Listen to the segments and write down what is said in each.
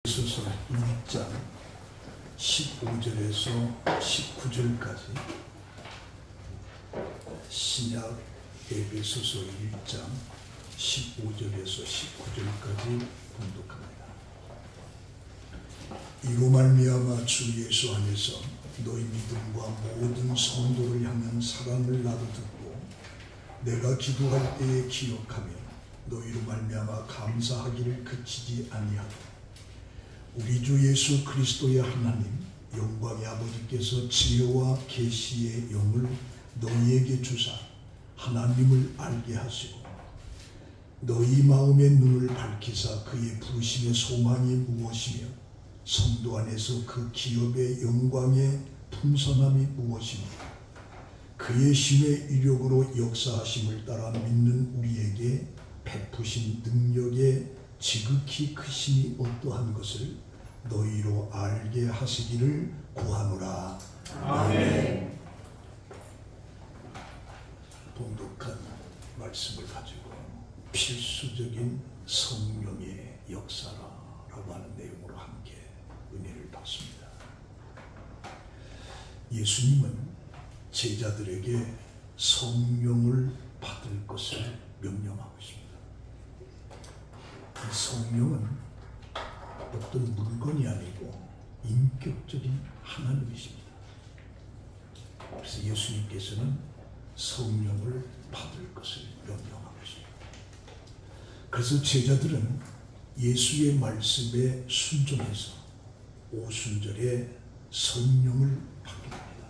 에베소서 1장 15절에서 19절까지 신약 에베소서 1장 15절에서 19절까지 봉독합니다. 이로 말미암아 주 예수 안에서 너희 믿음과 모든 성도를 향한 사랑을 나도 듣고 내가 기도할 때에 기억하며 너희로 말미암아 감사하기를 그치지 아니하고 우리 주 예수 그리스도의 하나님 영광의 아버지께서 지혜와 계시의 영을 너희에게 주사 하나님을 알게 하시고 너희 마음의 눈을 밝히사 그의 부르심의 소망이 무엇이며 성도 안에서 그 기업의 영광의 풍성함이 무엇이며 그의 힘의 이력으로 역사하심을 따라 믿는 우리에게 베푸신 능력의 지극히 크심이 어떠한 것을 너희로 알게 하시기를 구하노라. 아멘. 봉독한 말씀을 가지고 필수적인 성령의 역사라고 하는 내용으로 함께 은혜를 받습니다. 예수님은 제자들에게 성령을 받을 것을 명령하고 있습니다. 이 성령은 어떤 물건이 아니고 인격적인 하나님이십니다. 그래서 예수님께서는 성령을 받을 것을 명령하고 있습니다. 그래서 제자들은 예수의 말씀에 순종해서 오순절에 성령을 받게 됩니다.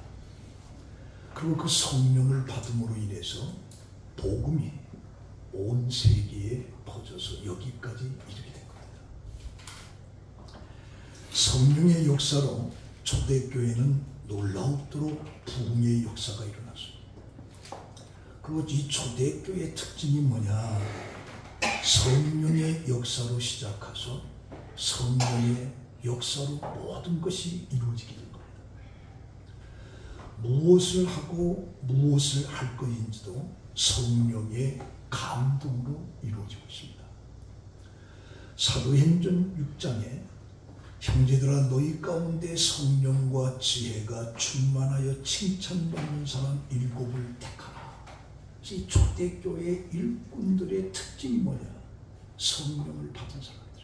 그리고 그 성령을 받음으로 인해서 복음이 온 세계에 퍼져서 여기까지 이르게 된 겁니다. 성령의 역사로 초대교회는 놀라웠도록 부흥의 역사가 일어났습니다. 그리고 이 초대교회의 특징이 뭐냐? 성령의 역사로 시작해서 성령의 역사로 모든 것이 이루어지게 된 겁니다. 무엇을 하고 무엇을 할 것인지도 성령의 감동으로 이루어지고 있습니다. 사도행전 6장에 형제들아 너희 가운데 성령과 지혜가 충만하여 칭찬받는 사람 7을 택하라. 이 초대교회의 일꾼들의 특징이 뭐냐? 성령을 받은 사람들.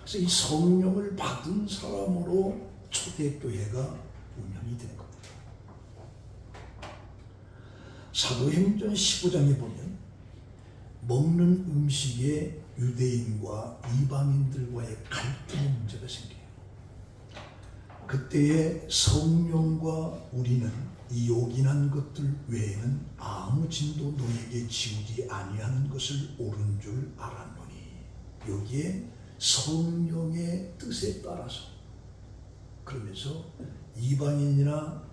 그래서 이 성령을 받은 사람으로 초대교회가 운영이 되는 겁니다. 사도행전 15장에 보면 먹는 음식에 유대인과 이방인들과의 갈등의 문제가 생겨요. 그때에 성령과 우리는 이 요긴한 것들 외에는 아무 진도 너에게 지우지 아니하는 것을 옳은 줄 알았노니 여기에 성령의 뜻에 따라서 그러면서 이방인이나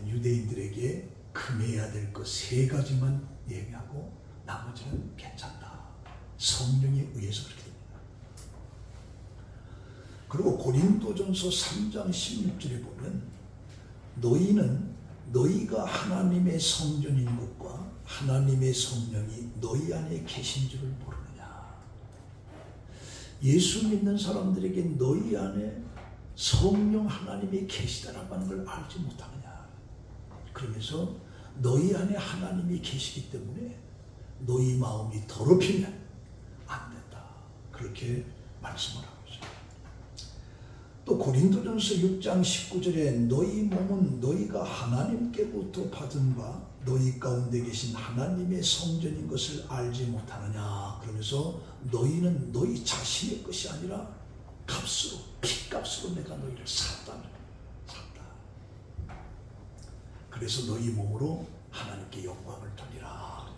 유대인들에게 금해야 될 것 3가지만 얘기하고 나머지는 괜찮다. 성령에 의해서 그렇게 됩니다. 그리고 고린도전서 3장 16절에 보면 너희는 너희가 하나님의 성전인 것과 하나님의 성령이 너희 안에 계신 줄을 모르느냐. 예수 믿는 사람들에게 너희 안에 성령 하나님이 계시다라고 하는 걸 알지 못하느냐. 그러면서 너희 안에 하나님이 계시기 때문에 너희 마음이 더럽히면 안 된다. 그렇게 말씀을 하고 있어요. 또 고린도전서 6장 19절에 너희 몸은 너희가 하나님께로부터 받은 바 너희 가운데 계신 하나님의 성전인 것을 알지 못하느냐. 그러면서 너희는 너희 자신의 것이 아니라 값으로 피값으로 내가 너희를 샀다. 그래서 너희 몸으로 하나님께 영광을 돌리라.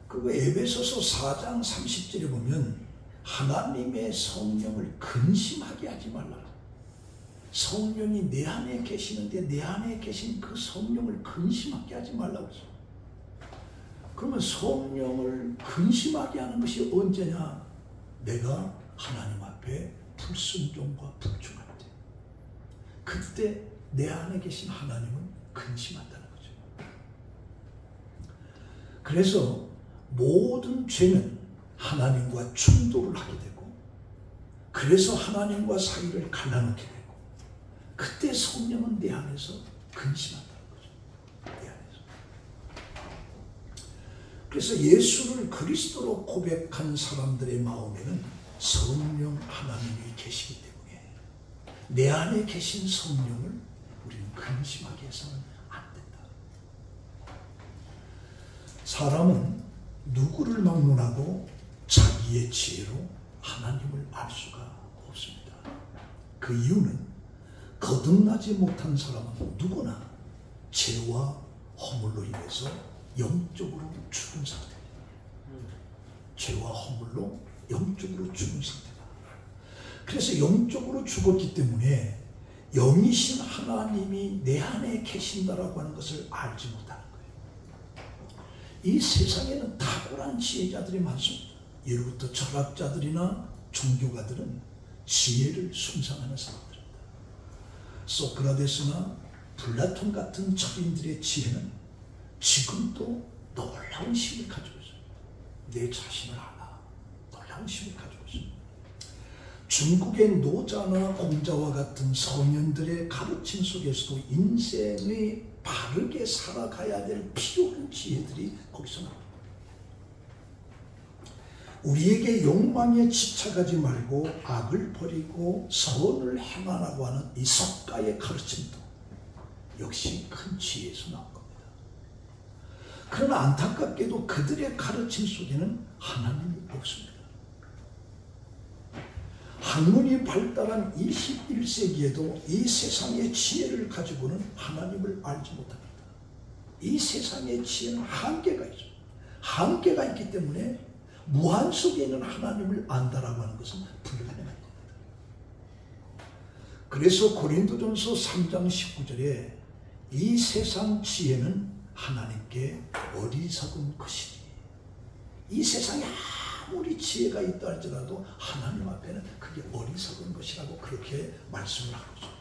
그리고 에베소서 4장 30절에 보면 하나님의 성령을 근심하게 하지 말라. 성령이 내 안에 계시는데 내 안에 계신 그 성령을 근심하게 하지 말라고 했어요. 그러면 성령을 근심하게 하는 것이 언제냐? 내가 하나님 앞에 불순종과 불충할 때. 그때 내 안에 계신 하나님은 근심한다는 거죠. 그래서 모든 죄는 하나님과 충돌을 하게 되고 그래서 하나님과 사이를 갈라놓게 되고, 그때 성령은 내 안에서 근심한다는 거죠. 내 안에서. 그래서 예수를 그리스도로 고백한 사람들의 마음에는 성령 하나님이 계시기 때문에 내 안에 계신 성령을 우리는 근심하게 해서는 안 된다. 사람은 누구를 막론하고 자기의 지혜로 하나님을 알 수가 없습니다. 그 이유는 거듭나지 못한 사람은 누구나 죄와 허물로 인해서 영적으로 죽은 상태입니다. 죄와 허물로 영적으로 죽은 상태다. 그래서 영적으로 죽었기 때문에 영이신 하나님이 내 안에 계신다라고 하는 것을 알지 못하는 거예요. 이 세상에는 탁월한 지혜자들이 많습니다. 예로부터 철학자들이나 종교가들은 지혜를 숭상하는 사람들입니다. 소크라테스나 플라톤 같은 철인들의 지혜는 지금도 놀라운 힘을 가지고 있어요. 내 자신을 알아. 놀라운 힘을 가지고 있어요. 중국의 노자나 공자와 같은 성현들의 가르침 속에서도 인생의 바르게 살아가야 될 필요한 지혜들이 거기서 나옵니다. 우리에게 욕망에 집착하지 말고 악을 버리고 선을 행하라고 하는 이 석가의 가르침도 역시 큰 지혜에서 나온 겁니다. 그러나 안타깝게도 그들의 가르침 속에는 하나님이 없습니다. 학문이 발달한 21세기에도 이 세상의 지혜를 가지고는 하나님을 알지 못합니다. 이 세상의 지혜는 한계가 있어요. 한계가 있기 때문에 무한 속에 있는 하나님을 안다라고 하는 것은 불가능한 겁니다. 그래서 고린도전서 3장 19절에 이 세상 지혜는 하나님께 어리석은 것이니, 이 세상에 아무리 지혜가 있다 할지라도 하나님 앞에는 그게 어리석은 것이라고 그렇게 말씀을 하고 있어요.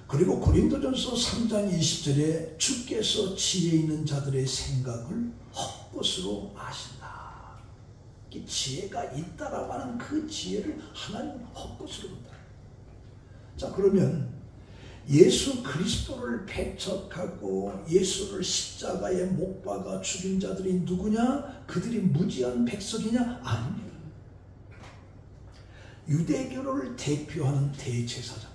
그리고 고린도전서 3장 20절에 주께서 지혜 있는 자들의 생각을 헛것으로 아신다. 지혜가 있다라고 하는 그 지혜를 하나님은 헛것으로 본다. 자, 그러면 예수 그리스도를 배척하고 예수를 십자가에 못 박아 죽인 자들이 누구냐? 그들이 무지한 백성이냐? 아닙니다. 유대교를 대표하는 대제사장들,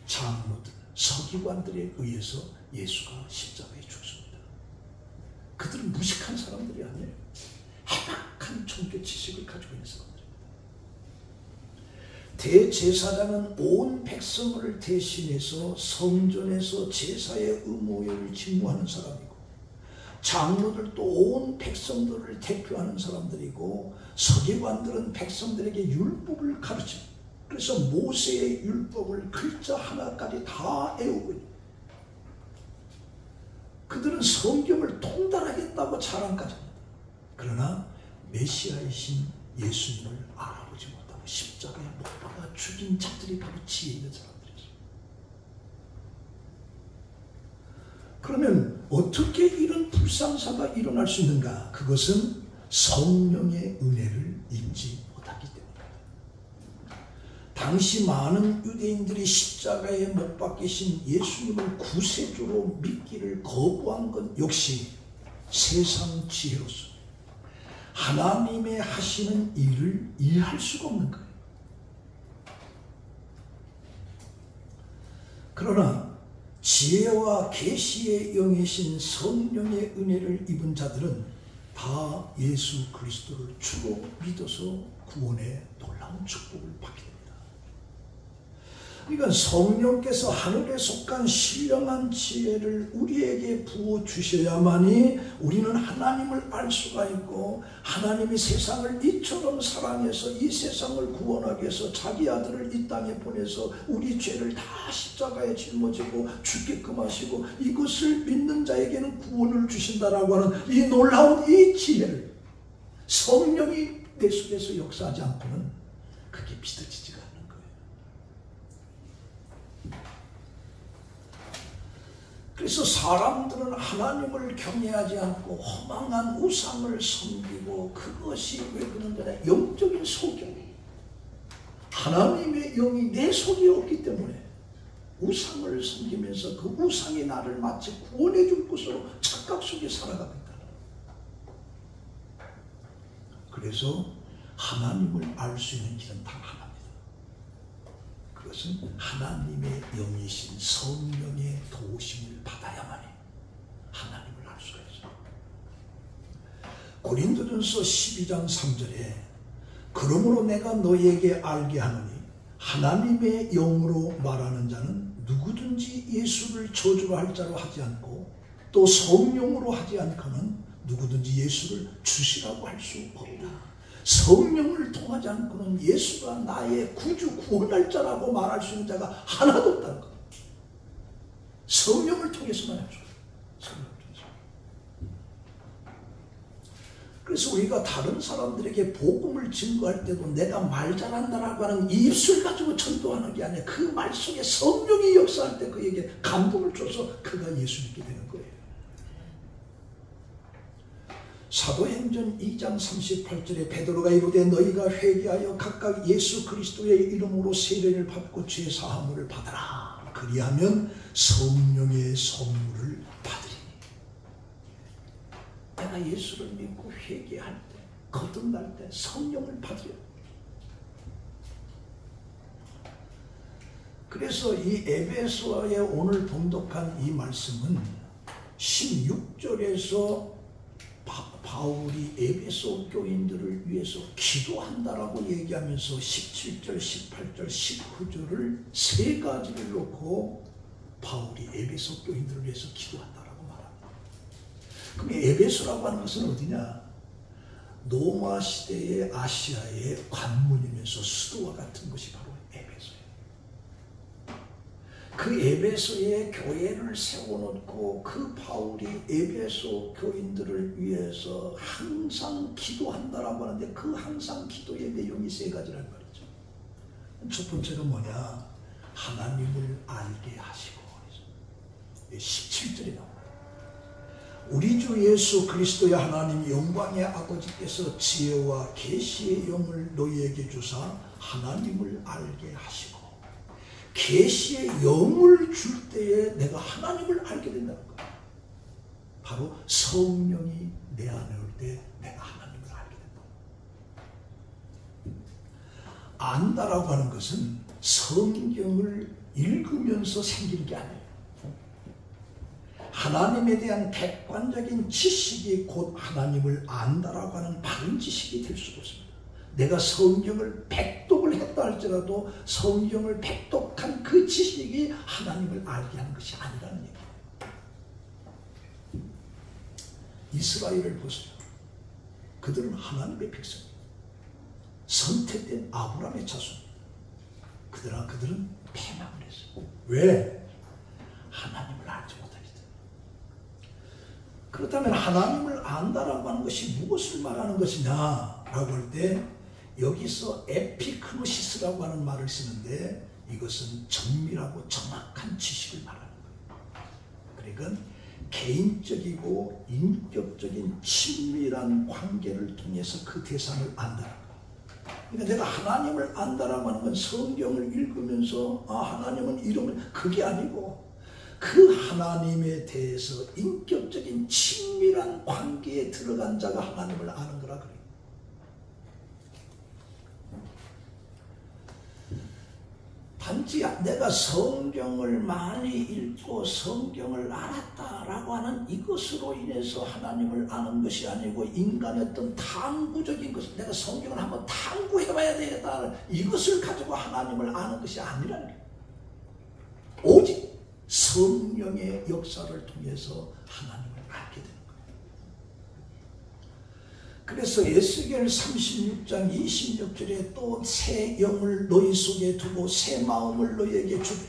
장로들, 서기관들에 의해서 예수가 십자가에 죽습니다. 그들은 무식한 사람들이 아니에요. 해박한 종교 지식을 가지고 있는 사람들입니다. 대제사장은 온 백성을 대신해서 성전에서 제사의 의무를 직무하는 사람이고, 장로들도 온 백성들을 대표하는 사람들이고, 서기관들은 백성들에게 율법을 가르칩니다. 그래서 모세의 율법을 글자 하나까지 다 외우고 있습니다. 그들은 성경을 통달하겠다고 자랑까지 합니다. 그러나 메시아이신 예수님을 알아보지 못하고 십자가에 못 박아 죽인 자들이 바로 지혜 있는 사람들이죠. 그러면 어떻게 이런 불상사가 일어날 수 있는가? 그것은 성령의 은혜를 입지 못하기 때문입니다. 당시 많은 유대인들이 십자가에 못 박히신 예수님을 구세주로 믿기를 거부한 것 역시 세상 지혜로서 하나님의 하시는 일을 이해할 수가 없는 거예요. 그러나 지혜와 계시의 영이신 성령의 은혜를 입은 자들은 다 예수 그리스도를 주로 믿어서 구원의 놀라운 축복을 받게 됩니다. 그러니까 성령께서 하늘에 속한 신령한 지혜를 우리에게 부어주셔야만이 우리는 하나님을 알 수가 있고, 하나님이 세상을 이처럼 사랑해서 이 세상을 구원하기 위해서 자기 아들을 이 땅에 보내서 우리 죄를 다 십자가에 짊어지고 죽게끔 하시고 이것을 믿는 자에게는 구원을 주신다라고 하는 이 놀라운 이 지혜를 성령이 내 속에서 역사하지 않고는 그게 믿어지지가 않아요. 그래서 사람들은 하나님을 경외하지 않고 허망한 우상을 섬기고, 그것이 왜 그런가? 영적인 소경이에요. 하나님의 영이 내 속에 없기 때문에 우상을 섬기면서 그 우상이 나를 마치 구원해 줄 것으로 착각 속에 살아가고 있다. 그래서 하나님을 알 수 있는 길은 단 하나입니다. 그것은 하나님의 영이신 성령의 도우심을 받아야만이 하나님을 알 수가 있어요. 고린도전서 12장 3절에 그러므로 내가 너희에게 알게 하노니 하나님의 영으로 말하는 자는 누구든지 예수를 저주할 자로 하지 않고 또 성령으로 하지 않고는 누구든지 예수를 주시라고 할 수 없다. 성령을 통하지 않고는 예수가 나의 구주 구원할 자라고 말할 수 있는 자가 하나도 없다는 것. 성령을 통해서만 할 수 있어요. 성령을 통해서. 그래서 우리가 다른 사람들에게 복음을 증거할 때도 내가 말 잘한다라고 하는 입술 가지고 전도하는 게 아니라 그 말 속에 성령이 역사할 때 그에게 감동을 줘서 그가 예수 믿게 되는 거예요. 사도행전 2장 38절에 베드로가 이르되 너희가 회개하여 각각 예수 그리스도의 이름으로 세례를 받고 죄 사함을 받으라. 그리하면 성령의 선물을 받으리니. 내가 예수를 믿고 회개할 때, 거듭날 때 성령을 받으려. 그래서 이 에베소에 오늘 봉독한 이 말씀은 16절에서 바울이 에베소 교인들을 위해서 기도한다라고 얘기하면서 17절, 18절, 19절을 세 가지를 놓고 바울이 에베소 교인들을 위해서 기도한다라고 말합니다. 그럼 에베소라고 하는 것은 어디냐? 로마 시대의 아시아의 관문이면서 수도와 같은 것이 바로 에베소예요. 그 에베소에 교회를 세워놓고 그 바울이 에베소 교인들을 위해서 항상 기도한다라고 하는데 그 항상 기도의 내용이 세 가지란 말이죠. 첫 번째는 뭐냐? 하나님을 알게 하시고. 17절에 나옵니다. 우리 주 예수 그리스도의 하나님 영광의 아버지께서 지혜와 계시의 영을 너희에게 주사 하나님을 알게 하시고 계시의 영을 줄 때에 내가 하나님을 알게 된다는 거예요. 바로 성령이 내 안에 올 때 내가 하나님을 알게 된다. 안다라고 하는 것은 성경을 읽으면서 생기는 게 아니에요. 하나님에 대한 객관적인 지식이 곧 하나님을 안다라고 하는 바른 지식이 될 수도 있습니다. 내가 성경을 백독을 했다 할지라도 성경을 백독한 그 지식이 하나님을 알게 하는 것이 아니라는 얘기예요. 이스라엘을 보세요. 그들은 하나님의 백성입니다. 선택된 아브라함의 자손입니다. 그들은 패망을 했어요. 왜? 하나님을 알지 못하기 때문에. 그렇다면 하나님을 안다라고 하는 것이 무엇을 말하는 것이냐라고 할 때 여기서 에피크노시스라고 하는 말을 쓰는데 이것은 정밀하고 정확한 지식을 말하는 거예요. 그러니까 개인적이고 인격적인 친밀한 관계를 통해서 그 대상을 안다는 거예요. 그러니까 내가 하나님을 안다라고 하는 건 성경을 읽으면서 하나님은 이름을 그게 아니고 그 하나님에 대해서 인격적인 친밀한 관계에 들어간 자가 하나님을 아는 거라 그래요. 단지 내가 성경을 많이 읽고 성경을 알았다라고 하는 이것으로 인해서 하나님을 아는 것이 아니고 인간의 어떤 탐구적인 것, 내가 성경을 한번 탐구해봐야 되겠다, 이것을 가지고 하나님을 아는 것이 아니라는 거예요. 오직 성령의 역사를 통해서 하나님을 알게 되는 거예요. 그래서 에스겔 36장 26절에 또 새 영을 너희 속에 두고 새 마음을 너희에게 주되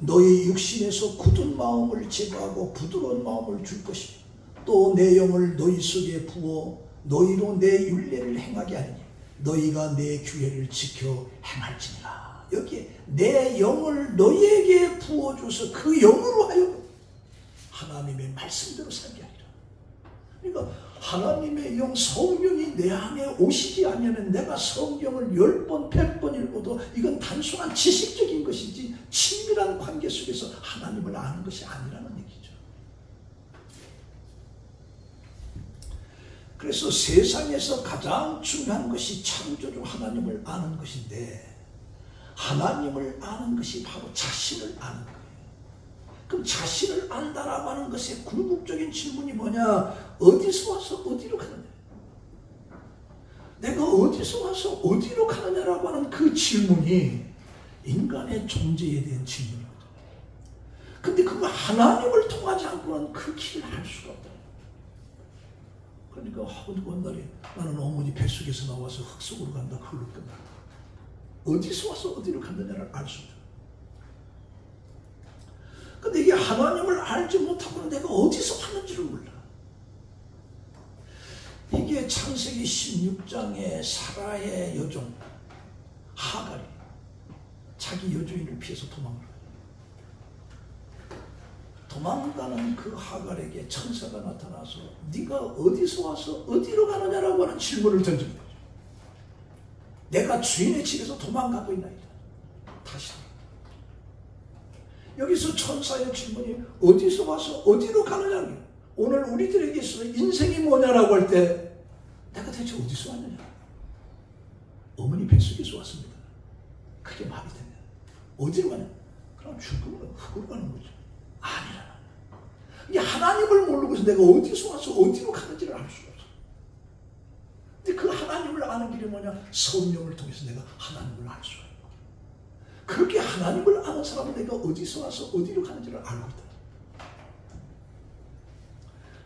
너희 육신에서 굳은 마음을 제거하고 부드러운 마음을 줄 것이며 또 내 영을 너희 속에 부어 너희로 내 율례를 행하게 하리니 너희가 내 규례를 지켜 행할지니라. 여기에 내 영을 너희에게 부어줘서 그 영으로 하여금 하나님의 말씀대로 살게 하리라. 그러니까 하나님의 영 성령이 내 안에 오시지 않으면 내가 성경을 10번 100번 읽고 알고도 이건 단순한 지식적인 것이지 친밀한 관계 속에서 하나님을 아는 것이 아니라는 얘기죠. 그래서 세상에서 가장 중요한 것이 창조주 하나님을 아는 것인데 하나님을 아는 것이 바로 자신을 아는 거예요. 그럼 자신을 안다라고 하는 것의 궁극적인 질문이 뭐냐? 어디서 와서 어디로 가느냐? 내가 어디서 와서 어디로 가느냐라고 하는 그 질문이 인간의 존재에 대한 질문이거든요. 근데 그거 하나님을 통하지 않고는 그 길을 알 수가 없다. 그러니까 어느 날에 나는 어머니 뱃속에서 나와서 흙속으로 간다. 그걸로 끝난다. 어디서 와서 어디로 갔느냐를 알 수 없다. 근데 이게 하나님을 알지 못하고는 내가 어디서 왔는지를 몰라. 이게 창세기 16장의 사라의 여종 하갈이 자기 여주인을 피해서 도망을 가요. 도망가는 그 하갈에게 천사가 나타나서 네가 어디서 와서 어디로 가느냐라고 하는 질문을 던진 거죠. 내가 주인의 집에서 도망가고 있나이다. 다시 여기서 천사의 질문이 어디서 와서 어디로 가느냐. 오늘 우리들에게 있어서 인생이 뭐냐라고 할 때 내가 대체 어디서 왔느냐. 어머니 뱃속에서 왔습니다. 그게 말이 되냐. 어디로 가냐. 그럼 죽으면 흙으로 가는 거죠. 아니라 이게 하나님을 모르고 해서 내가 어디서 와서 어디로 가는지를 알 수가 없어. 근데 그 하나님을 아는 길이 뭐냐. 성령을 통해서 내가 하나님을 알 수가 있고 그렇게 하나님을 아는 사람은 내가 어디서 와서 어디로 가는지를 알고 있다.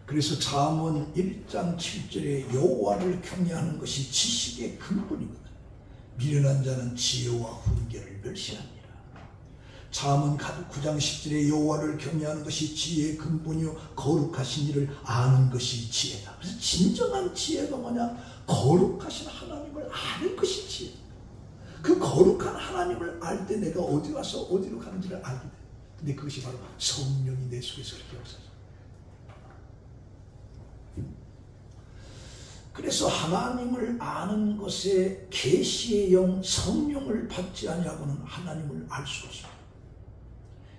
그래서 잠언 1장 7절에 여호와를 경외하는 것이 지식의 근본이거든. 미련한 자는 지혜와 훈계를 멸시합니다. 잠언 9장 10절에 여호와를 경외하는 것이 지혜의 근본이요 거룩하신 이를 아는 것이 지혜다. 그래서 진정한 지혜가 뭐냐? 거룩하신 하나님을 아는 것이 지혜다. 그 거룩한 하나님을 알 때 내가 어디 와서 어디로 가는지를 알게 돼. 근데 그것이 바로 성령이 내 속에서 그렇게 역사죠. 그래서 하나님을 아는 것에 계시의 영 성령을 받지 아니하고는 하나님을 알 수가 없습니다.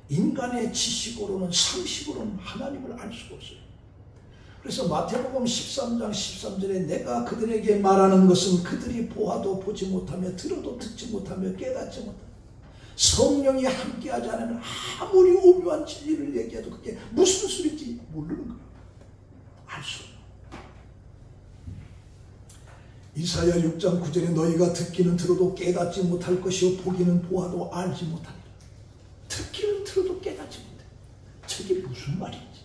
인간의 지식으로는 상식으로는 하나님을 알 수가 없어요. 그래서 마태복음 13장 13절에 내가 그들에게 말하는 것은 그들이 보아도 보지 못하며 들어도 듣지 못하며 깨닫지 못하며 성령이 함께하지 않으면 아무리 오묘한 진리를 얘기해도 그게 무슨 소리인지 모르는 거예요. 알 수 없어요. 이사야 6장 9절에 너희가 듣기는 들어도 깨닫지 못할 것이요 보기는 보아도 알지 못하리라. 듣기는 들어도 깨닫지 못해. 저게 무슨 말인지.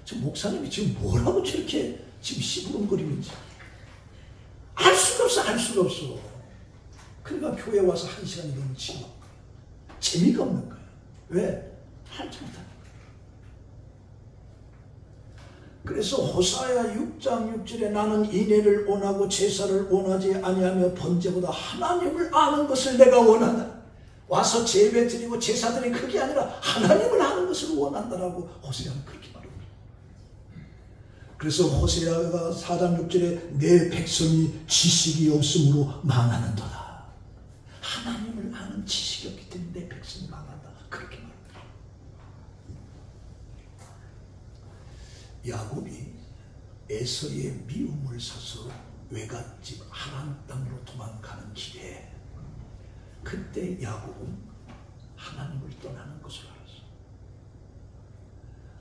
저 목사님이 지금 뭐라고 저렇게 지금 시부름거리는지 알 수가 없어. 알 수가 없어. 그러니까 교회 와서 1시간이 너무 지겨. 재미가 없는 거야. 왜? 알지 못하는 거야. 그래서 호사야 6장 6절에 나는 인애를 원하고 제사를 원하지 아니하며 번제보다 하나님을 아는 것을 내가 원한다. 와서 제배 드리고 제사 드리는 그게 아니라 하나님을 아는 것을 원한다라고 호세아는 그렇게 말합니다. 그래서 호세아가 4장 6절에 내 백성이 지식이 없으므로 망하는도다. 하나님을 아는 지식이 없기 때문에 내 백성이 망한다. 그렇게 말합니다. 야곱이 에서의 미움을 사서 외갓집 하란 땅으로 도망가는 길에 그때 야곱은 하나님을 떠나는 것을 알았어.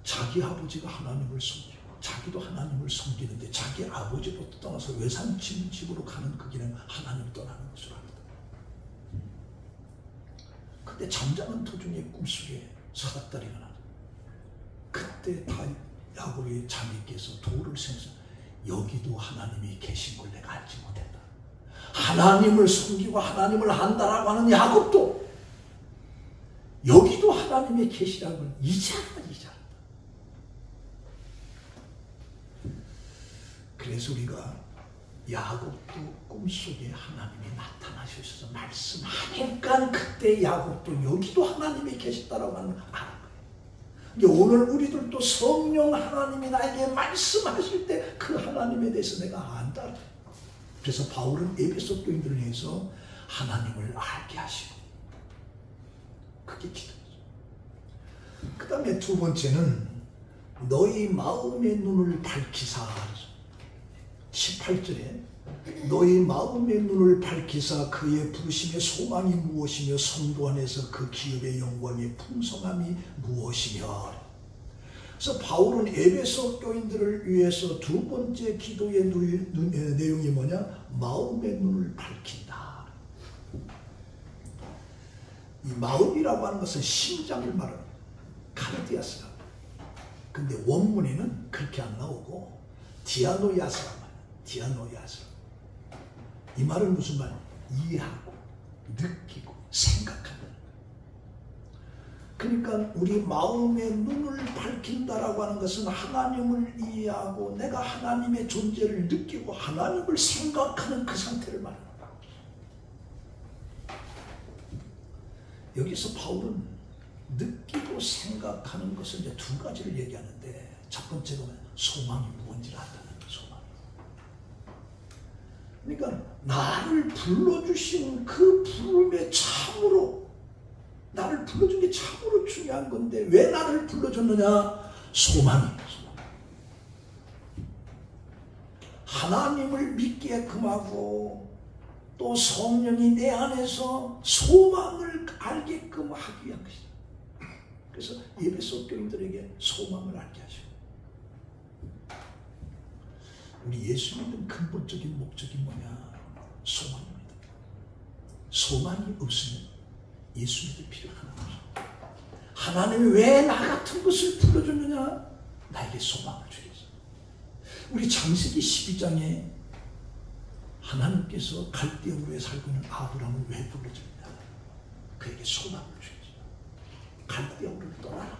자기 아버지가 하나님을 섬기고 자기도 하나님을 섬기는데 자기 아버지부터 떠나서 외삼집으로 가는 그 길은 하나님을 떠나는 것을 알았다. 근데 잠자는 도중에 꿈속에 사닥다리가 나다. 그때 다 야곱이 잠이 깨서 돌을 세면서 여기도 하나님이 계신 걸 내가 알지 못했다. 하나님을 섬기고 하나님을 한다라고 하는 야곱도 여기도 하나님의 계시라는 걸 이제 알았다. 이제 알았다. 그래서 우리가 야곱도 꿈속에 하나님이 나타나셔서 말씀하니까 그때 야곱도 여기도 하나님이 계셨다라고 하는 걸 알아. 오늘 우리들도 성령 하나님이 나에게 말씀하실 때 그 하나님에 대해서 내가 안다. 그래서 바울은 에베소 교인들을 위해서 하나님을 알게 하시고. 그게 기도죠. 그 다음에 두 번째는 너희 마음의 눈을 밝히사. 18절에 너희 마음의 눈을 밝히사 그의 부르심의 소망이 무엇이며 성도 안에서 그 기업의 영광의 풍성함이 무엇이며. 그래서 바울은 에베소 교인들을 위해서 두 번째 기도의 내용이 뭐냐? 마음의 눈을 밝힌다. 이 마음이라고 하는 것은 심장을 말합니다. 카르디아스라. 근데 원문에는 그렇게 안 나오고 디아노야스라 말이야. 디아노야스. 이 말은 무슨 말? 이해하고 느끼고 생각하는. 그러니까 우리 마음의 눈을 밝힌다라고 하는 것은 하나님을 이해하고 내가 하나님의 존재를 느끼고 하나님을 생각하는 그 상태를 말하는 거야. 여기서 바울은 느끼고 생각하는 것을 이제 두 가지를 얘기하는데, 첫 번째로 소망이 무언지를 안다는 거예요. 소망. 그러니까 나를 불러주신 그 부름에 참으로, 나를 불러준 게 참으로 중요한 건데 왜 나를 불러줬느냐? 소망이에요. 소망. 하나님을 믿게끔 하고 또 성령이 내 안에서 소망을 알게끔 하기 위한 것이다. 그래서 에베소 교인들에게 소망을 알게 하시고, 우리 예수 믿는 근본적인 목적이 뭐냐? 소망입니다. 소망이 없으면 예수 믿을 필요가 없어. 하나님이 왜 나 같은 것을 불러줬느냐? 나에게 소망을 주기 위해서. 우리 창세기 12장에 하나님께서 갈대우르에 살고 있는 아브라함을 왜 불러줬느냐? 그에게 소망을 주기 위해서. 갈대우르를 떠나라.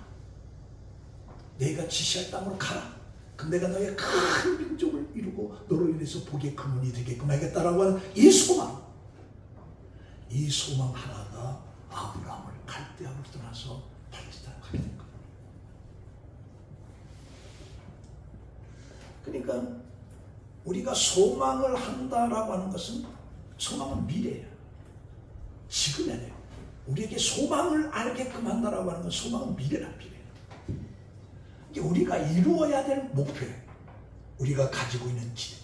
내가 지시할 땅으로 가라. 그럼 내가 너의 큰 민족을 이루고 너로 인해서 복의 근원이 되게끔 하겠다라고 하는 이 소망. 이 소망 하나가 아브라함을 갈대아를 떠나서 팔레스타인에 가게 된 거예요. 그러니까 우리가 소망을 한다라고 하는 것은, 소망은 미래예요. 지금이 아니에요. 우리에게 소망을 알게끔 한다라고 하는 건 소망은 미래란 미래예요. 이게 우리가 이루어야 될 목표예요. 우리가 가지고 있는 기대.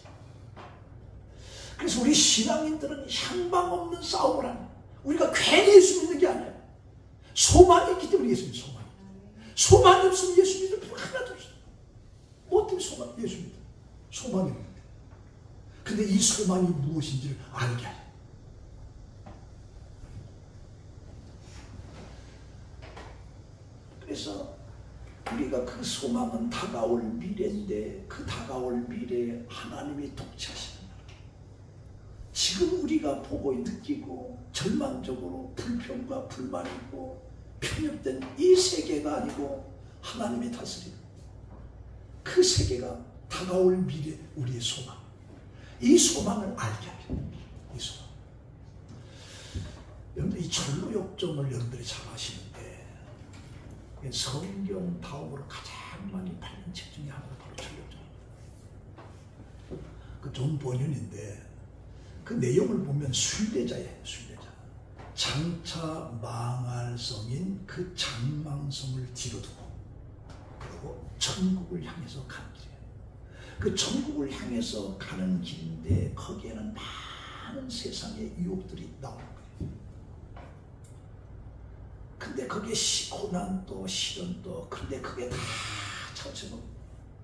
그래서 우리 신앙인들은 향방 없는 싸움을 하는 거예요. 우리가 괜히 예수 믿는 게 아니에요. 소망이 있기 때문에 예수 믿는 소망이. 소망이 없으면 예수 믿을 필요 하나도 없어요. 뭐 때문에 예수 믿어요? 소망이 없는데. 근데 이 소망이 무엇인지를 알게 하죠. 그래서 우리가 그 소망은 다가올 미래인데, 그 다가올 미래에 하나님이 통치하시는 나라. 지금 우리가 보고 느끼고 절망적으로 불평과 불만이 있고 편협된 이 세계가 아니고 하나님이 다스리는 그 세계가 다가올 미래 우리의 소망. 이 소망을 알게 하게 됩니다. 이 소망. 여러분들 이 전로 역정을 여러분들이 잘 아시는데, 성경 다음으로 가장 많이 팔린 책 중에 하나가 바로 전로 역정입니다. 그 존 번연인데 그 내용을 보면 순례자예요. 순례자. 장차 망할 성인 그 장망성을 뒤로 두고, 그리고 천국을 향해서 가는 길이에요. 그 천국을 향해서 가는 길인데 거기에는 많은 세상의 유혹들이 나오는 거예요. 근데 거기에 고난도 시련도, 근데 그게 다 차츰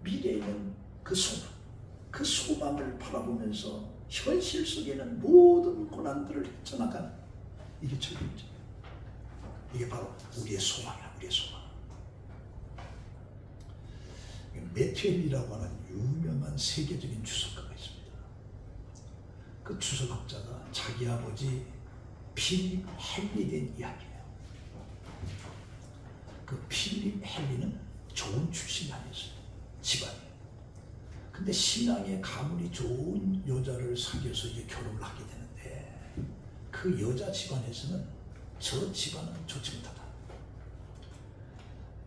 미래에 있는 그 소망, 그 소망을 바라보면서 현실 속에는 모든 고난들을 헤쳐나가는, 이게 전략이죠. 이게 바로 우리의 소망이야. 우리의 소망. 메트웰이라고 하는 유명한 세계적인 주석가가 있습니다. 그 주석학자가 자기 아버지 필립 헨리에 대한 이야기예요. 그 필립 헨리는 좋은 출신이 아니었어요. 집안이. 근데 신앙에 가문이 좋은 여자를 사귀어서 이제 결혼을 하게 되는데, 그 여자 집안에서는 저 집안은 좋지 못하다.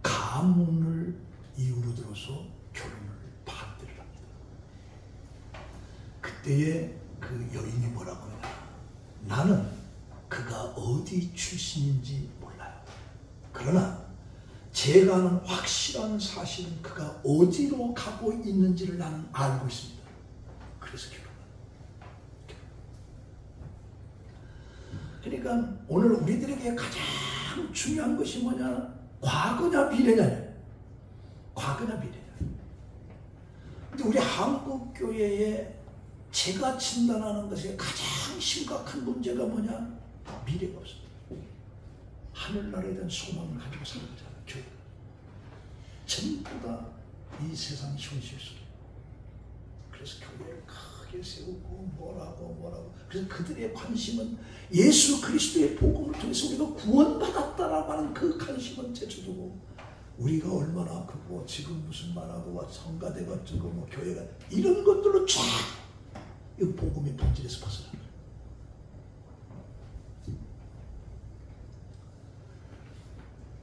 가문을 이유로 들어서 결혼을 반대를 합니다. 그때에 그 여인이 뭐라고 하냐? 나는 어디 출신인지 몰라요. 그러나 제가 아는 확실한 사실은 그가 어디로 가고 있는지를 나는 알고 있습니다. 그래서 그러니까 오늘 우리들에게 가장 중요한 것이 뭐냐? 과거냐 미래냐? 과거냐 미래냐? 근데 우리 한국 교회에 제가 진단하는 것의 가장 심각한 문제가 뭐냐? 미래가 없습니다. 하늘나라에 대한 소망을 가지고 사는 거잖아요. 교회가. 전부 다 이 세상 현실 속에. 그래서 교회를 크게 세우고 뭐라고. 그래서 그들의 관심은 예수 그리스도의 복음을 통해서 우리가 구원받았다라고 하는 그 관심은 제쳐두고 우리가 얼마나 크고 지금 무슨 말하고 성가대가 어쩌고 뭐 교회가 이런 것들로 쫙 이 복음의 본질에서 벗어나는 거예요.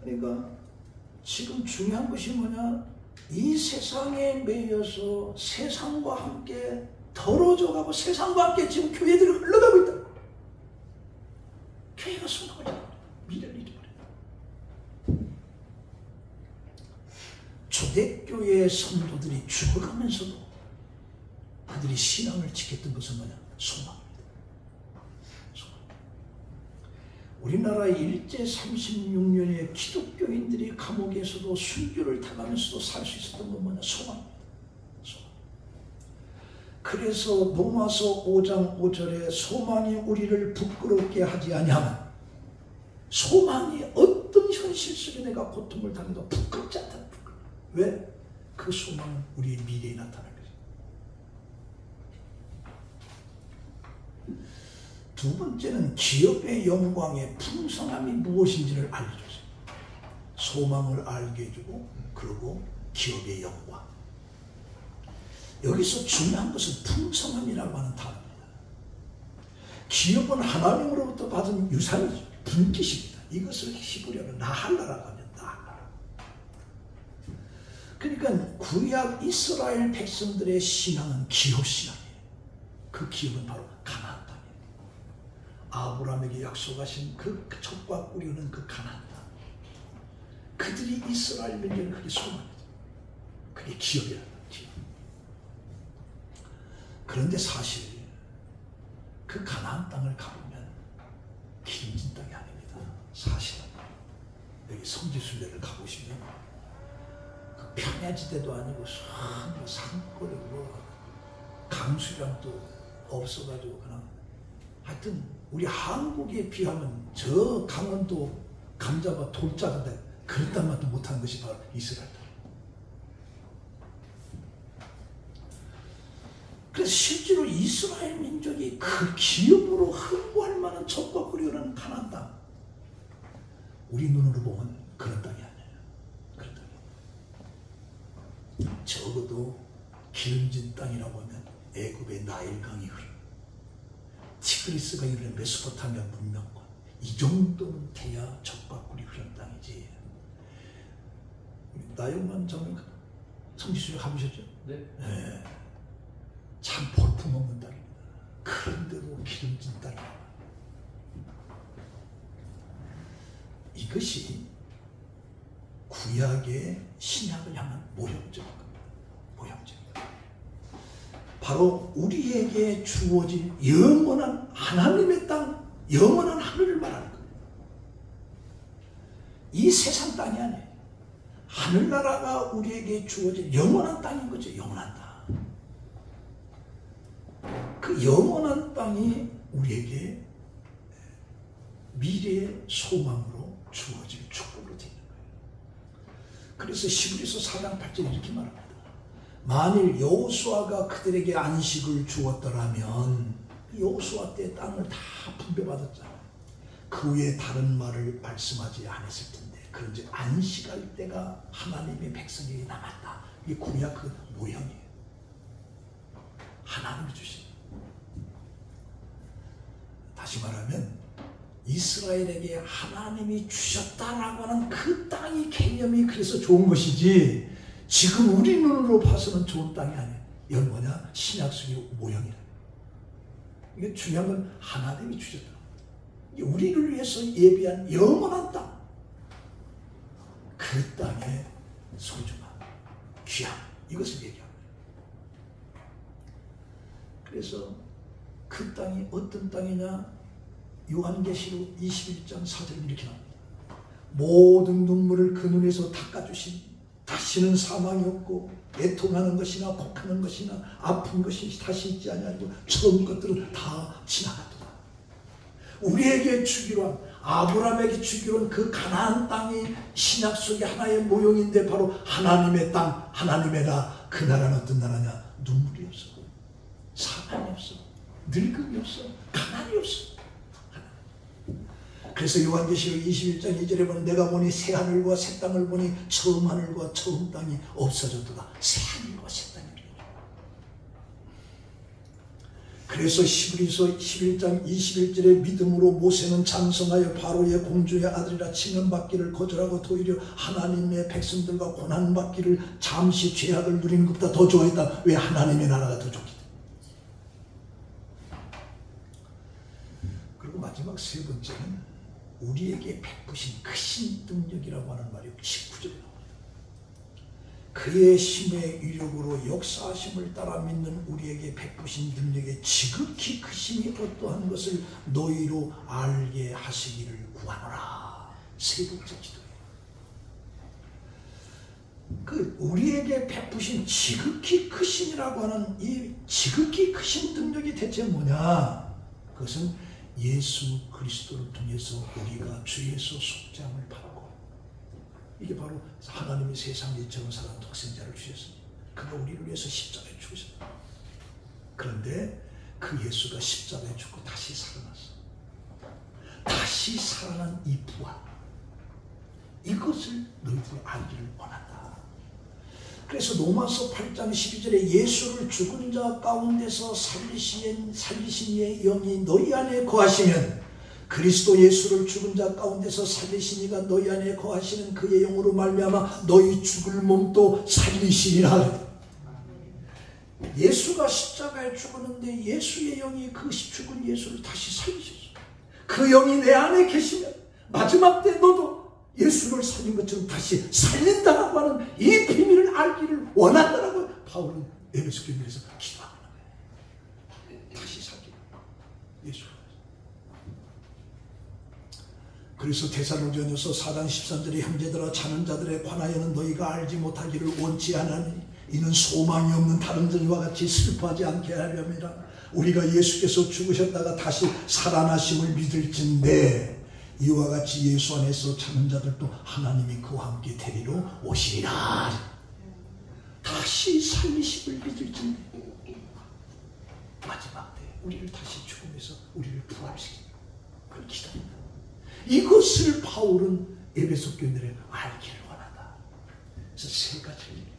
그러니까 지금 중요한 것이 뭐냐? 이 세상에 매여서 세상과 함께 더러워져가고 세상과 함께 지금 교회들이 흘러가고 있다. 교회가 소망을 잃어버려. 미래를 잃어버려. 초대교회의 성도들이 죽어가면서도 그들이 신앙을 지켰던 것은 뭐냐? 소망입니다. 소망. 우리나라 일제 36년의 기독교인들이 감옥에서도 순교를 당하면서도 살 수 있었던 건 뭐냐? 소망입니다. 소망. 그래서 로마서 5장 5절에 소망이 우리를 부끄럽게 하지 아니하면 소망이 어떤 현실 속에 내가 고통을 당해도 부끄럽지 않다. 왜? 그 소망은 우리의 미래에 나타날 거죠. 두 번째는 기업의 영광의 풍성함이 무엇인지를 알려줬어요. 소망을 알게 해주고 그리고 기업의 영광. 여기서 중요한 것은 풍성함이라고 하는 단어입니다. 기업은 하나님으로부터 받은 유산이죠. 분깃입니다. 이것을 히브리어로 나할라라고 하면 나할라. 그러니까 구약 이스라엘 백성들의 신앙은 기업신앙이에요. 그 기업은 바로 가나안 땅이에요. 아브라함에게 약속하신 그 젖과 꿀이는 그 가나안 땅. 그들이 이스라엘 민족을 그게 소망이죠. 그게 기업이라는 기업. 그런데 사실 그 가나안 땅을 가보면 기름진 땅이 아닙니다. 사실은 여기 성지순례를 가보시면 그 평야지대도 아니고 산골이고 강수량도 없어가지고 그냥 하여튼 우리 한국에 비하면 저 강원도 감자밭 돌짝인데 그런 땅만도 못하는 것이 바로 이스라엘 땅. 그래서 실제로 이스라엘 민족이 그 기업으로 흠모할 만한 젖과 꿀이 흐르는 가나안 땅. 우리 눈으로 보면 그런 땅이 아니에요. 그런 땅이. 적어도 기름진 땅이라고 하면 애굽의 나일강이 흐르는 티그리스가 흐르는 메소포타미아 문명권. 이 정도는 돼야 젖과 꿀이 흐르는 땅이지. 우리 나영만 장군 성지순례 가보셨죠? 네. 네. 참 볼품없는 땅입니다. 그런데도 기름진 땅입니다. 이것이 구약의 신약을 향한 모형적인 겁니다. 모형적인 겁니다. 바로 우리에게 주어진 영원한 하나님의 땅, 영원한 하늘을 말하는 겁니다. 이 세상 땅이 아니에요. 하늘나라가 우리에게 주어진 영원한 땅인 거죠. 영원한 땅. 그 영원한 땅이 우리에게 미래의 소망으로 주어질 축복으로 되는 거예요. 그래서 히브리서 4장 8절 이렇게 말합니다. 만일 여호수아가 그들에게 안식을 주었더라면 여호수아 때 땅을 다 분배받았잖아요. 그 외에 다른 말을 말씀하지 않았을 텐데 그런즉 안식할 때가 하나님의 백성에게 남았다. 이게 구약 그 모형이에요. 하나님이 주신. 다시 말하면 이스라엘에게 하나님이 주셨다라고 하는 그 땅이 개념이 그래서 좋은 것이지 지금 우리 눈으로 봐서는 좋은 땅이 아니에요. 이건 뭐냐? 신약 속의 모형이라. 이게 중요한 건 하나님이 주셨다. 우리를 위해서 예비한 영원한 땅, 그 땅의 소중함, 귀함, 이것을 얘기합니다. 그래서 그 땅이 어떤 땅이냐? 요한계시록 21장 4절에 이렇게 나옵니다. 모든 눈물을 그 눈에서 닦아주신, 다시는 사망이 없고 애통하는 것이나 곡하는 것이나 아픈 것이 다시 있지 아니하고 처음 것들은 다 지나갔도다. 우리에게 주기로 한, 아브라함에게 주기로 한 그 가나안 땅이 신약 속의 하나의 모형인데 바로 하나님의 땅, 하나님의 나. 그 나라는 어떤 나라냐? 눈물이 없어, 사망이 없어, 늙음이 없어, 가난이 없어. 그래서 요한계시록 21장 2절에 보면 내가 보니 새 하늘과 새 땅을 보니 처음 하늘과 처음 땅이 없어졌도다. 새 하늘과 새 땅이. 그래서 히브리서 11장 21절에 믿음으로 모세는 장성하여 바로의 공주의 아들이라 칭함받기를 거절하고 도리어 하나님의 백성들과 고난받기를 잠시 죄악을 누리는 것보다 더 좋아했다. 왜? 하나님의 나라가 더 좋기 때문에. 그리고 마지막 세 번째는 우리에게 베푸신 그 신능력이라고 하는 말이 19절에 나옵니다. 그의 힘의 위력으로 역사하심을 따라 믿는 우리에게 베푸신 능력의 지극히 크심이 어떠한 것을 너희로 알게 하시기를 구하노라. 세 번째 기도예요. 그 우리에게 베푸신 지극히 크심이라고 하는 이 지극히 크신 능력이 대체 뭐냐? 그것은 예수 그리스도를 통해서 우리가 주에서 속죄함을 받고, 이게 바로 하나님이 세상에 이처럼 살아난 독생자를 주셨습니다. 그가 우리를 위해서 십자가에 죽으셨다. 그런데 그 예수가 십자가에 죽고 다시 살아났어. 다시 살아난 이 부활, 이것을 너희들이 알기를 원한다. 그래서 로마서 8장 12절에 예수를 죽은 자 가운데서 살리신 이의 영이 너희 안에 거하시면, 그리스도 예수를 죽은 자 가운데서 살리신 이가 너희 안에 거하시는 그의 영으로 말미암아 너희 죽을 몸도 살리시리라. 예수가 십자가에 죽었는데 예수의 영이 그 죽은 예수를 다시 살리셨어. 그 영이 내 안에 계시면 마지막 때 너도 예수를 살린 것처럼 다시 살린다라고 하는 이 비밀을 알기를 원한다라고 바울은 에베소 교회에서 기도하는 거예요. 다시 살리라. 예수. 그래서 데살로니가서 4장 13절에 형제들아 자는 자들에 관하여는 너희가 알지 못하기를 원치 않으니 이는 소망이 없는 다른 자와 같이 슬퍼하지 않게 하려니라. 우리가 예수께서 죽으셨다가 다시 살아나심을 믿을진데 이와 같이 예수 안에서 자는 자들도 하나님이 그와 함께 데리러 오시리라. 다시 살리심을 믿을진데 마지막 때 우리를 다시 죽음에서 우리를 부활시키는 그걸 기도합니다. 이것을 바울은 에베소 교인들에 알기를 원한다. 그래서 세 가지를 얘기해요.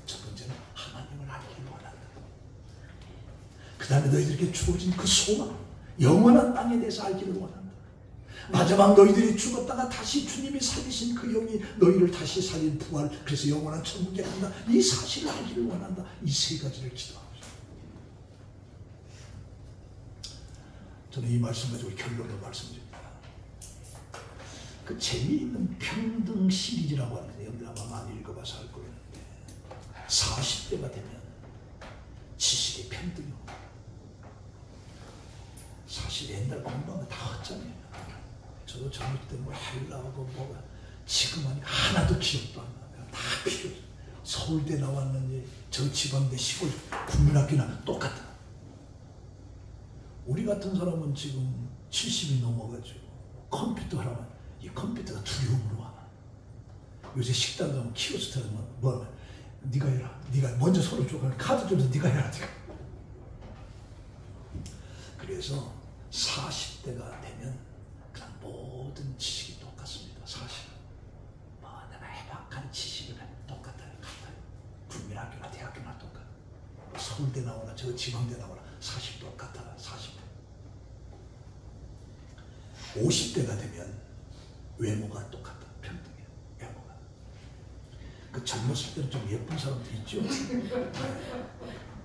첫 번째는 하나님을 알기를 원한다. 그 다음에 너희들에게 주어진 그 소망, 영원한 땅에 대해서 알기를 원한다. 마지막 너희들이 죽었다가 다시 주님이 살리신 그 영이 너희를 다시 살린 부활, 그래서 영원한 천국에 간다. 이 사실을 알기를 원한다. 이 세 가지를 기도하고 있습니다. 저는 이 말씀 가지고 결론을 말씀드립니다. 그 재미있는 평등 시리즈라고 하는데 여러분들 아마 많이 읽어봐서 알 거였는데 40대가 되면 지식이 평등이 옵니다. 사실 옛날 공부하면 다 헛잖아요. 저도 젊을 때 뭐 헬라하고 뭐가 지금 하니 하나도 기억도 안 나요. 다 필요 없어요. 서울대 나왔는지 저 지방대 시골 국민학교나 똑같아. 우리 같은 사람은 지금 70이 넘어가지고 컴퓨터 하라면 이 컴퓨터가 두려움으로 와. 요새 식당 가면 키오스크 하면 뭐 네가 해라. 네가 먼저 손을 줘. 카드 줘서 네가 해라. 그래서 40대가 되면 그냥 모든 지식이 똑같습니다. 사실은 뭐 내가 해박한 지식을 똑같아요. 같아요. 국민학교나 대학교나 똑같아요. 서울대 나오나 저 지방대 나오나 사실 똑같아요. 40대. 50대가 되면 외모가 똑같다. 평등해요. 외모가. 그 젊었을 때는 좀 예쁜 사람도 있죠.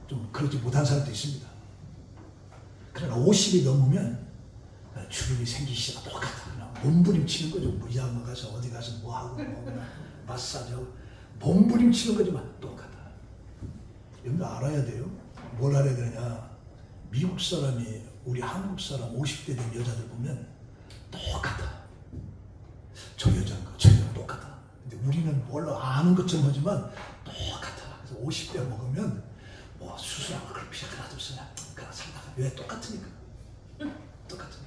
좀 그러지 못한 사람도 있습니다. 그러나 50이 넘으면 여자들이 생기시가 똑같아. 그냥 몸부림치는 거죠. 무장을 가서 어디 가서 뭐 하고 뭐 그냥 마사지하고 몸부림치는 거지만 똑같아. 여러분 알아야 돼요. 뭘 알아야 되냐? 미국 사람이 우리 한국 사람 50대 된 여자들 보면 똑같아. 저 여자가 저 여자가 똑같아. 근데 우리는 몰라 아는 것처럼 하지만 똑같아. 그래서 50대 먹으면 뭐 수술하고 그럴 필요가 하나도 없어. 그냥 살다가 왜 똑같으니까. 똑같으니까.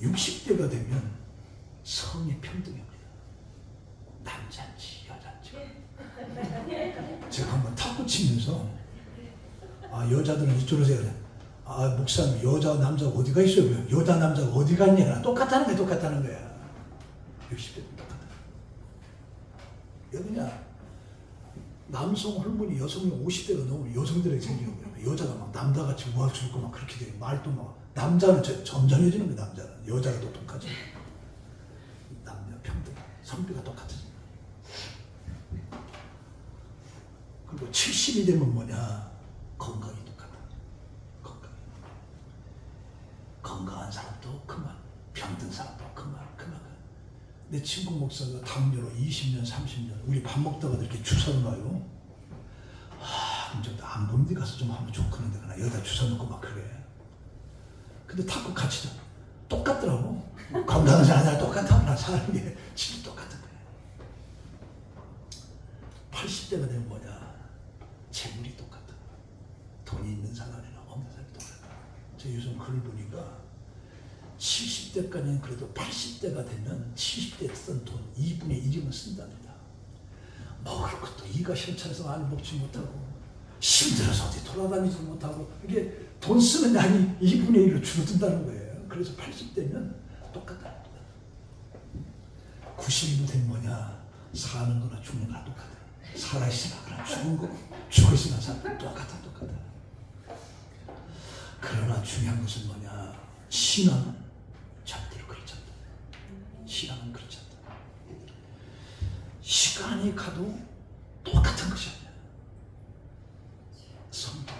60대가 되면 성이 평등합니다. 남자인지 여자인지. 제가 한번 탁구 치면서 여자들은 이쪽으로 세요. 목사님 여자 남자가 어디가 있어요? 여자 남자가 어디 갔냐? 똑같다는 거야. 똑같다는 거야. 60대도 똑같다. 여기냐 남성 호르몬이 여성이 50대가 넘으면 여성들에게 생기는 거예요. 여자가 막 남자같이 모아주고 막 그렇게 돼요. 말도 막 남자는 점잖해지는 거예요. 남자는 여자가 똑똑하지. 남녀 평등 성비가 똑같아지. 그리고 70이 되면 뭐냐? 건강이 똑같아. 건강한 사람도 그만, 병든 사람도 그만. 내 친구 목사가 당뇨로 20년, 30년 우리 밥 먹다가 이렇게 주사를 놔요. 그럼 좀 안 본 데 가서 좀 하면 좋겠는데 그나 여기다 주사 놓고 막 그래. 근데 탁구 같이 똑같더라고. 건강한 사람이랑 똑같아. 사는 게 진짜 똑같은 거야. 80대가 되면 뭐냐? 재물이 똑같아. 돈이 있는 사람이나 없는 사람이 똑같아. 제가 요즘 글을 보니까 70대까지는 그래도 80대가 되면 70대 쓴 돈 2분의 1이면 쓴답니다. 먹을 것도 이가 현찰해서 많이 먹지 못하고 힘들어서 어디 돌아다니지 못하고 이게 돈 쓰는 양이 2분의 1로 줄어든다는 거예요. 그래서 80대면 똑같다. 90이 되면 뭐냐? 사는 거나 죽는 거나 똑같아. 살아있으나 그나 죽은 거, 죽었으나 사는 거 똑같아. 그러나 중요한 것은 뭐냐? 신앙은 절대로 그렇지 않다. 신앙은 그렇지 않다. 시간이 가도 똑같은 것이 아니야. 성장.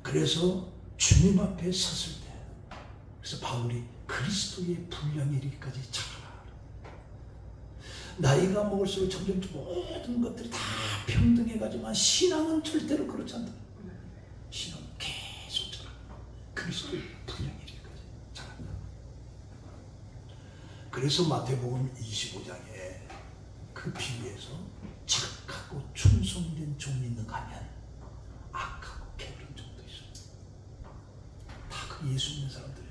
그래서 주님 앞에 섰을 때, 그래서 바울이 그리스도의 분량에 이르기까지 자라라. 나이가 먹을수록 점점 모든 것들이 다 평등해가지만 신앙은 절대로 그렇지 않다. 신앙은 계속 자라. 그리스도의 분량에 이르기까지 자란다. 그래서 마태복음 25장에 그 비유에서 착하고 충성된 종이 있는가 하면 악하고 게으른 종도 있어요. 다 그 예수 믿는 사람들이에요.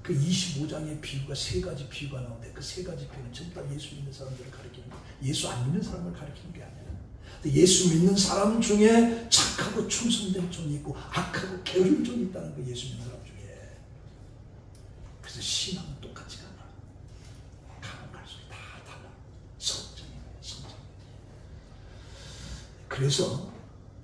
그 25장의 비유가 세 가지 비유가 나오는데 그 세 가지 비유는 전부 다 예수 믿는 사람들을 가리키는 거예요. 예수 안 믿는 사람을 가리키는 게 아니라 예수 믿는 사람 중에 착하고 충성된 종이 있고 악하고 게으른 종이 있다는 거예요. 예수 믿는 사람 중에. 그래서 신앙은 똑같지가 않아. 가면 갈수록 다 달라. 성장이에요. 그래서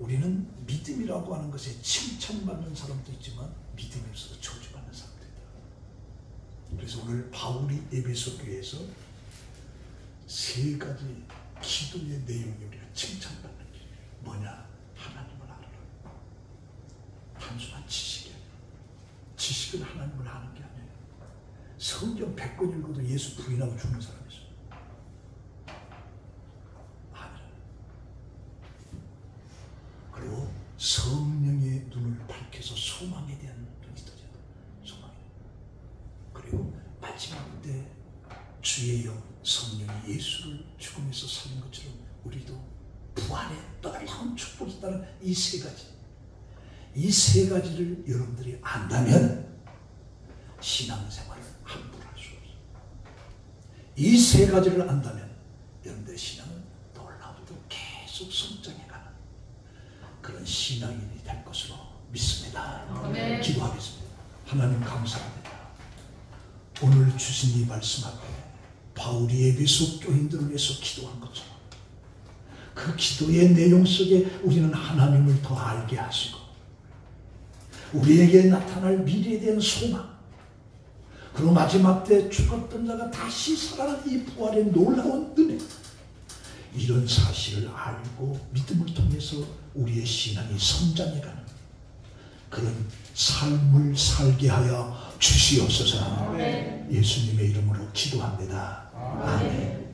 우리는 믿음이라고 하는 것에 칭찬받는 사람도 있지만 믿음이 없어서 저주받는 사람도 있다. 그래서 오늘 바울이 에베소 교회에서 세 가지 기도의 내용이 우리가 칭찬받는 게 뭐냐? 하나님을 알아라. 단순한 지식이 아니라 지식은 하나님을 아는 게 아니에요. 성경 100권 읽어도 예수 부인하고 죽는 사람이 있어요. 그리고 성령의 눈을 밝혀서 소망에 대한 눈이 떠져야 돼. 소망에. 그리고 마지막 때 주의 영 성령이 예수를 죽음에서 살린 것처럼 우리도 부활의 놀라운 축복이 있다는 이 세 가지. 이 세 가지를 여러분들이 안다면 신앙생활을 함부로 할 수 없어요. 이 세 가지를 안다면 여러분들의 신앙은 놀라우도 계속 성장해가는 그런 신앙인이 될 것으로 믿습니다. 아멘. 기도하겠습니다. 하나님 감사합니다. 오늘 주신 이 말씀 앞에 바울이 에베소 교인들을 위해서 기도한 것처럼 그 기도의 내용 속에 우리는 하나님을 더 알게 하시고 우리에게 나타날 미래에 대한 소망, 그리고 마지막 때 죽었던 자가 다시 살아나는 이 부활의 놀라운 은혜, 이런 사실을 알고 믿음을 통해 통해서 우리의 신앙이 성장해가는 그런 삶을 살게 하여 주시옵소서. 예수님의 이름으로 기도합니다. 아멘.